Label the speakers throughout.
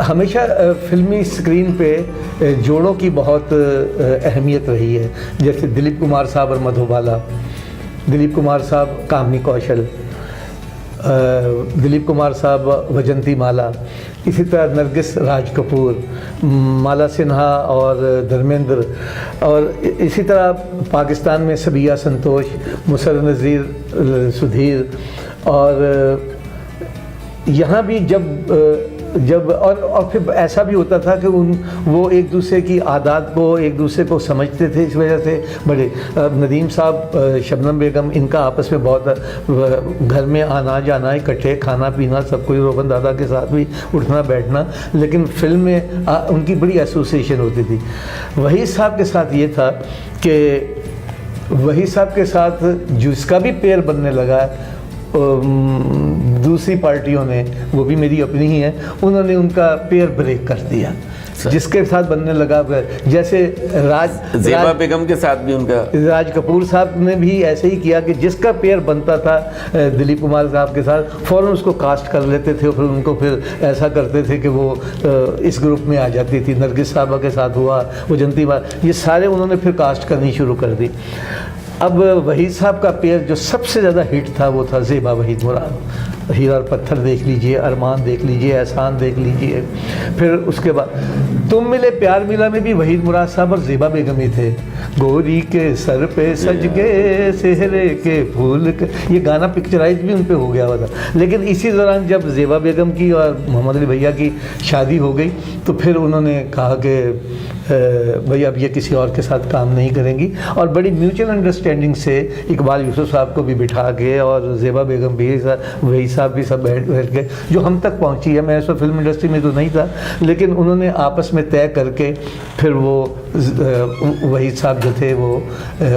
Speaker 1: हमेशा फिल्मी स्क्रीन पे जोड़ों की बहुत अहमियत रही है। जैसे दिलीप कुमार साहब और मधुबाला, दिलीप कुमार साहब कामिनी कौशल, दिलीप कुमार साहब वजंती माला, इसी तरह नरगिस राज कपूर, माला सिन्हा और धर्मेंद्र, और इसी तरह पाकिस्तान में सबिया संतोष, मुसर नज़ीर, सुधीर, और यहाँ भी जब और फिर ऐसा भी होता था कि वो एक दूसरे की आदत को, एक दूसरे को समझते थे, इस वजह से बड़े नदीम साहब, शबनम बेगम, इनका आपस में बहुत घर में आना जाना, इकट्ठे खाना पीना, सब कुछ, रोबन दादा के साथ भी उठना बैठना, लेकिन फिल्म में उनकी बड़ी एसोसिएशन होती थी। वहीद साहब के साथ ये था कि वहीद साहब के साथ जिसका भी पेयर बनने लगा दूसरी पार्टियों ने, वो भी मेरी अपनी ही है, उन्होंने उनका पेयर ब्रेक कर दिया जिसके साथ बनने लगा। जैसे ज़ेबा
Speaker 2: बेगम के साथ भी उनका,
Speaker 1: राज कपूर साहब ने भी ऐसे ही किया कि जिसका पेयर बनता था दिलीप कुमार साहब के साथ, फ़ौरन उसको कास्ट कर लेते थे और फिर उनको फिर ऐसा करते थे कि वो इस ग्रुप में आ जाती थी। नरगिस साहबा के साथ हुआ, वजंती माला, ये सारे उन्होंने फिर कास्ट करनी शुरू कर दी। अब वहीद साहब का पेयर जो सबसे ज़्यादा हिट था वो था ज़ेबा वहीद मुराद। हीरा और पत्थर देख लीजिए, अरमान देख लीजिए, एहसान देख लीजिए, फिर उसके बाद तुम मिले प्यार मिला में भी वहीद मुराद साहब और ज़ेबा बेगम ही थे। गोरी के सर पे सज गए सेहरे के फूल के, ये गाना पिक्चराइज भी उन पे हो गया हुआ था। लेकिन इसी दौरान जब ज़ेबा बेगम की और मोहम्मद अली भैया की शादी हो गई तो फिर उन्होंने कहा कि भैया अब ये किसी और के साथ काम नहीं करेंगी, और बड़ी म्यूचुअल अंडरस्टैंडिंग से इकबाल यूसुफ साहब को भी बिठा के और ज़ेबा बेगम भी, वही साहब भी, सब बैठ के जो हम तक पहुंची है। मैं इस वक्त फिल्म इंडस्ट्री में तो नहीं था, लेकिन उन्होंने आपस में तय करके फिर वो वही साहब जो थे वो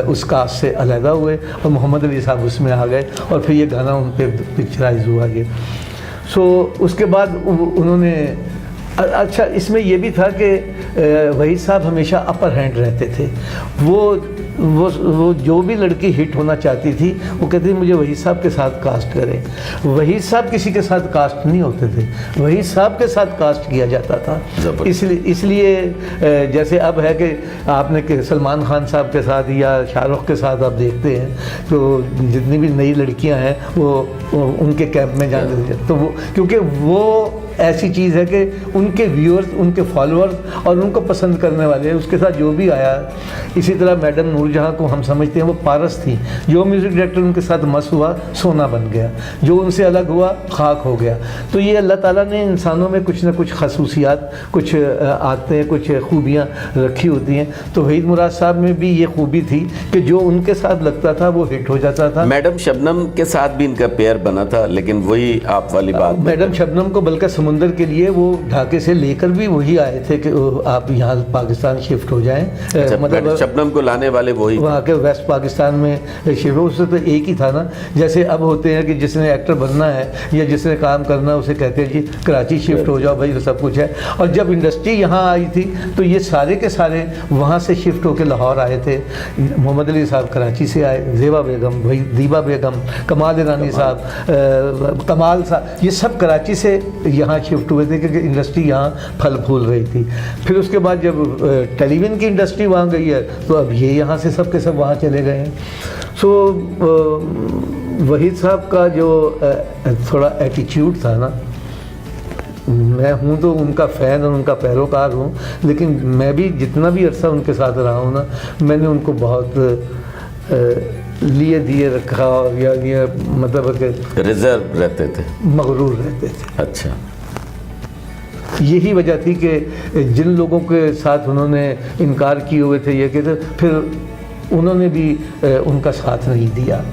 Speaker 1: उस कास्ट से अलहदा हुए और मोहम्मद अली साहब उसमें आ गए और फिर ये गाना उन पर पिक्चराइज हुआ ये। उसके बाद उन्होंने, अच्छा इसमें ये भी था कि वहीद साहब हमेशा अपर हैंड रहते थे। वो जो भी लड़की हिट होना चाहती थी वो कहती थी मुझे वहीद साहब के साथ कास्ट करें। वहीद साहब किसी के साथ कास्ट नहीं होते थे, वहीद साहब के साथ कास्ट किया जाता था। इसलिए जैसे अब है कि आपने सलमान खान साहब के साथ या शाहरुख के साथ आप देखते हैं तो जितनी भी नई लड़कियां हैं वो उनके कैंप में जाते थे, तो वो क्योंकि वो ऐसी चीज़ है कि उनके व्यूअर्स, उनके फॉलोअर्स और उनको पसंद करने वाले, उसके साथ जो भी आया। इसी तरह मैडम नूरजहां को हम समझते हैं वो पारस थी, जो म्यूज़िक डायरेक्टर उनके साथ मस्त हुआ सोना बन गया, जो उनसे अलग हुआ खाक हो गया। तो ये अल्लाह ताला ने इंसानों में कुछ ना कुछ खसूसियात, कुछ आते हैं, कुछ खूबियाँ रखी होती हैं। तो वहीद मुराद साहब में भी ये खूबी थी कि जो उनके साथ लगता था वो हिट हो जाता था।
Speaker 2: मैडम शबनम के साथ भी इनका पेयर बना था, लेकिन वही आप वाली बात,
Speaker 1: मैडम शबनम को बल्कि समुंदर के लिए वो ढाके से लेकर भी वही आए थे कि आप यहाँ पाकिस्तान शिफ्ट हो जाएं।
Speaker 2: मतलब शबनम को लाने वाले वही,
Speaker 1: वहाँ के वेस्ट पाकिस्तान में शिफ्ट, उससे तो एक ही था ना। जैसे अब होते हैं कि जिसने एक्टर बनना है या जिसने काम करना है उसे कहते हैं जी कराची शिफ्ट हो जाओ भाई, तो सब कुछ है। और जब इंडस्ट्री यहाँ आई थी तो ये सारे के सारे वहाँ से शिफ्ट होकर लाहौर आए थे। मोहम्मद अली साहब कराची से आए, ज़ेबा बेगम, भाई दीबा बेगम, कमाल ईरानी साहब, कमाल साहब, ये सब कराची से यहाँ शिफ्ट हुए थे क्योंकि इंडस्ट्री यहाँ फल फूल रही थी। फिर उसके बाद जब टेलीविज़न की इंडस्ट्री वहाँ गई है तो अब ये यहाँ से सब के सब वहाँ चले गए हैं। वहीद साहब का जो थोड़ा एटीट्यूड था ना, मैं हूँ तो उनका फ़ैन और उनका पैरोकार हूँ, लेकिन मैं भी जितना भी अरसा उनके साथ रहा हूँ ना, मैंने उनको बहुत लिए दिए रखा, या ये मतलब कि
Speaker 2: रिजर्व रहते थे,
Speaker 1: मगरूर रहते थे।
Speaker 2: अच्छा,
Speaker 1: यही वजह थी कि जिन लोगों के साथ उन्होंने इनकार किए हुए थे ये कहते, फिर उन्होंने भी उनका साथ नहीं दिया।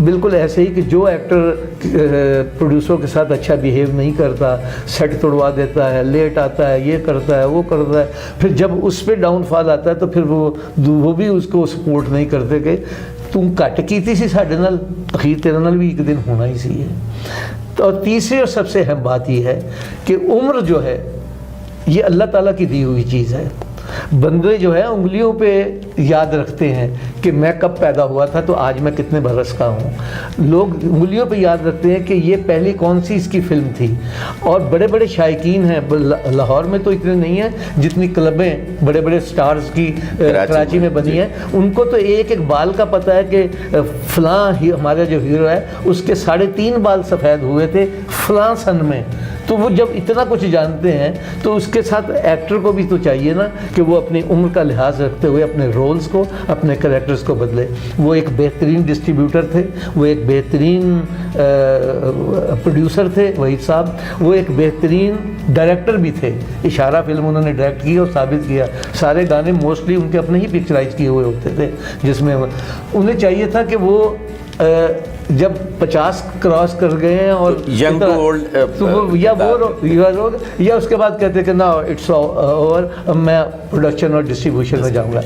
Speaker 1: बिल्कुल ऐसे ही कि जो एक्टर प्रोड्यूसरों के साथ अच्छा बिहेव नहीं करता, सेट तोड़वा देता है, लेट आता है, ये करता है, वो करता है, फिर जब उस पर डाउनफॉल आता है तो फिर वो भी उसको सपोर्ट नहीं करते कि तू घट कीती सी साडे नाल, अखीर तेरे नाल भी एक दिन होना ही सी है। तो और तीसरी और सबसे अहम बात यह है कि उम्र जो है ये अल्लाह ताला की दी हुई चीज़ है। बंदे जो है उंगलियों पे याद रखते हैं कि मैं कब पैदा हुआ था तो आज मैं कितने बरस का हूँ। लोग उंगलियों पे याद रखते हैं कि ये पहली कौन सी इसकी फिल्म थी। और बड़े बड़े शायकीन हैं, लाहौर में तो इतने नहीं हैं जितनी क्लबें बड़े बड़े स्टार्स की कराची में बनी हैं। उनको तो एक एक बाल का पता है कि फ़लाँ ही हमारा जो हीरो है उसके 3.5 बाल सफ़ेद हुए थे फ़लाँ सन में। तो वो जब इतना कुछ जानते हैं तो उसके साथ एक्टर को भी तो चाहिए ना कि वो अपनी उम्र का लिहाज रखते हुए अपने रोल्स को, अपने कैरेक्टर्स को बदले। वो एक बेहतरीन डिस्ट्रीब्यूटर थे, वो एक बेहतरीन प्रोड्यूसर थे वहीद साहब, वो एक बेहतरीन डायरेक्टर भी थे। इशारा फिल्म उन्होंने डायरेक्ट की और साबित किया। सारे गाने मोस्टली उनके अपने ही पिक्चराइज किए हुए होते थे, जिसमें उन्हें चाहिए था कि वो जब 50 क्रॉस कर गए हैं और
Speaker 2: यंग टू ओल्ड
Speaker 1: तो वो या उसके बाद कहते कि ना इट्स ओवर, अब मैं प्रोडक्शन और डिस्ट्रीब्यूशन में जाऊंगा।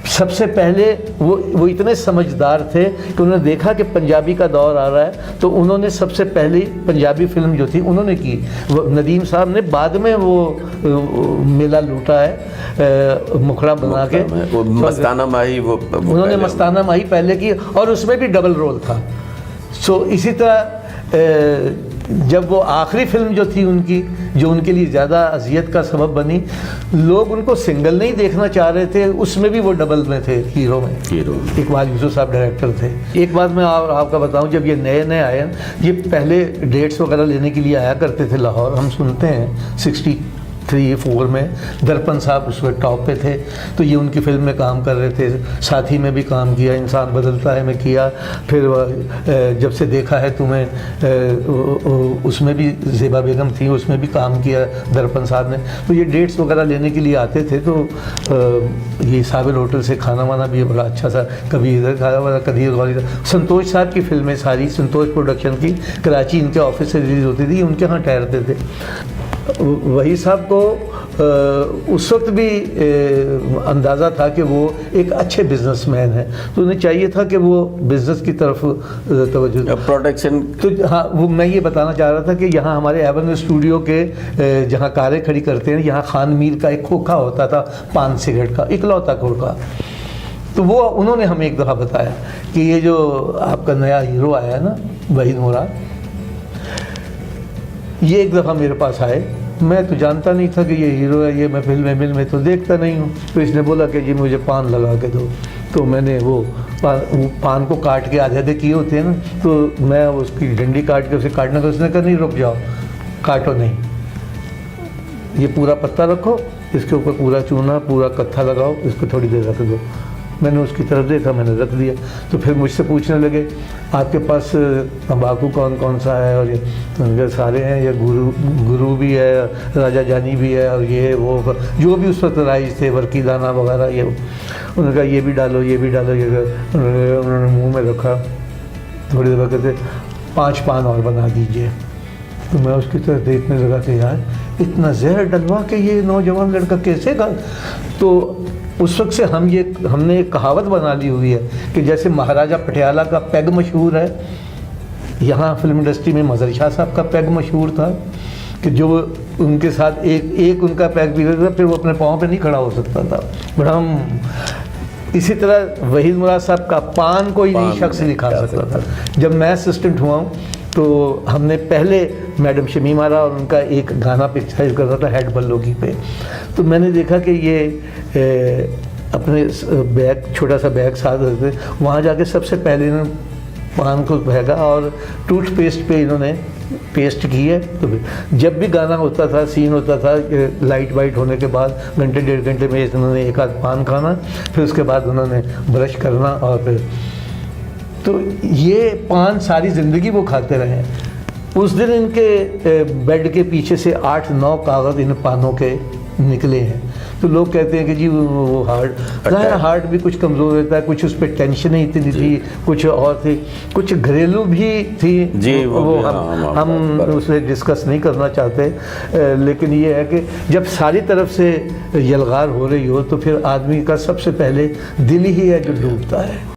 Speaker 1: सबसे पहले वो इतने समझदार थे कि उन्होंने देखा कि पंजाबी का दौर आ रहा है तो उन्होंने सबसे पहली पंजाबी फिल्म जो थी उन्होंने की। नदीम साहब ने बाद में वो मेला लूटा है मुखड़ा बना के,
Speaker 2: मस्ताना माही, वो
Speaker 1: उन्होंने मस्ताना माही पहले की और उसमें भी डबल रोल था। इसी तरह जब वो आखिरी फिल्म जो थी उनकी, जो उनके लिए ज़्यादा अजियत का सबब बनी, लोग उनको सिंगल नहीं देखना चाह रहे थे, उसमें भी वो डबल में थे, हीरो में। इकबाल यूसुफ साहब डायरेक्टर थे। एक बात मैं आपका बताऊं, जब ये नए नए आए, ये पहले डेट्स वगैरह लेने के लिए आया करते थे लाहौर। हम सुनते हैं 63-4 में दर्पण साहब उस वक्त टॉप पे थे, तो ये उनकी फिल्म में काम कर रहे थे। साथी में भी काम किया, इंसान बदलता है में किया, फिर जब से देखा है तुम्हें उसमें भी ज़ेबा बेगम थी, उसमें भी काम किया दर्पण साहब ने। तो ये डेट्स वगैरह लेने के लिए आते थे। तो ये साबिर होटल से खाना वाना भी बड़ा अच्छा सा, कभी इधर खाया वाला, कभी इधर। संतोष साहब की फिल्में सारी संतोष प्रोडक्शन की कराची इनके ऑफिस से रिलीज़ होती थी, उनके यहाँ ठहरते थे। वही साहब को उस वक्त भी अंदाज़ा था कि वो एक अच्छे बिजनेसमैन हैं, तो उन्हें चाहिए था कि वो बिज़नेस की तरफ तवज्जो
Speaker 2: प्रोडक्शन।
Speaker 1: तो हाँ, वो मैं ये बताना चाह रहा था कि यहाँ हमारे एवन स्टूडियो के जहाँ कारें खड़ी करते हैं, यहाँ खान मीर का एक खोखा होता था पान सिगरेट का, इकलौता खोखा। तो वो उन्होंने हमें एक दफ़ा बताया कि ये जो आपका नया हीरो आया है ना वहीद मुराद, ये एक दफ़ा मेरे पास आए। मैं तो जानता नहीं था कि ये हीरो है, ये मैं फिल्म में तो देखता नहीं हूँ। तो इसने बोला कि जी मुझे पान लगा के दो। तो मैंने वो पान को काट के आधे आधे किए होते हैं ना, तो मैं उसकी डंडी काट के उसे काटने का, उसने कहा नहीं रुक जाओ, काटो नहीं, ये पूरा पत्ता रखो, इसके ऊपर पूरा चूना पूरा कत्था लगाओ, इसको थोड़ी देर रख दो। मैंने उसकी तरफ देखा, मैंने रख दिया। तो फिर मुझसे पूछने लगे आपके पास तंबाकू कौन कौन सा है, और ये सारे हैं, ये गुरु भी है, राजा जानी भी है, और ये वो जो भी उस वक्त राइज थे, वर्की दाना वगैरह, ये उन्होंने कहा ये भी डालो, ये भी डालो, ये उन्होंने मुंह में रखा। थोड़ी देर कहते 5 पान और बना दीजिए। तो मैं उसकी तरफ देखने लगा कि यार इतना जहर डलवा के ये नौजवान लड़का कैसे गा। तो उस वक्त से हमने एक कहावत बना ली हुई है कि जैसे महाराजा पटियाला का पैग मशहूर है, यहाँ फिल्म इंडस्ट्री में मज़हर शाह साहब का पैग मशहूर था कि जो उनके साथ एक उनका पैग भी था, फिर वो अपने पाँव पे नहीं खड़ा हो सकता था। बड़ा हम इसी तरह वहीद मुराद साहब का पान कोई नहीं शख्स दिखा सकता था। जब मैं असिस्टेंट हुआ हूँ तो हमने पहले मैडम शमीम आरा और उनका एक गाना पिक्चराइज करता था हेड बल्लोगी पे। तो मैंने देखा कि ये अपने बैग, छोटा सा बैग साथ रखते, वहाँ जाके सबसे पहले इन्होंने पान को फेंका और टूथपेस्ट पे इन्होंने पेस्ट की है। तो जब भी गाना होता था, सीन होता था, लाइट वाइट होने के बाद घंटे 1.5 घंटे में इन्होंने एक आध पान खाना, फिर उसके बाद उन्होंने ब्रश करना, और फिर तो ये पान सारी ज़िंदगी वो खाते रहे। उस दिन इनके बेड के पीछे से 8-9 कागज़ इन पानों के निकले हैं। तो लोग कहते हैं कि जी वो हार्ट भी कुछ कमज़ोर रहता है, कुछ उस पर टेंशन ही इतनी थी, कुछ और थी, कुछ घरेलू भी थी जी, वो हम उसे डिस्कस नहीं करना चाहते। लेकिन ये है कि जब सारी तरफ से यलगार हो रही हो तो फिर आदमी का सबसे पहले दिल ही है जो डूबता है।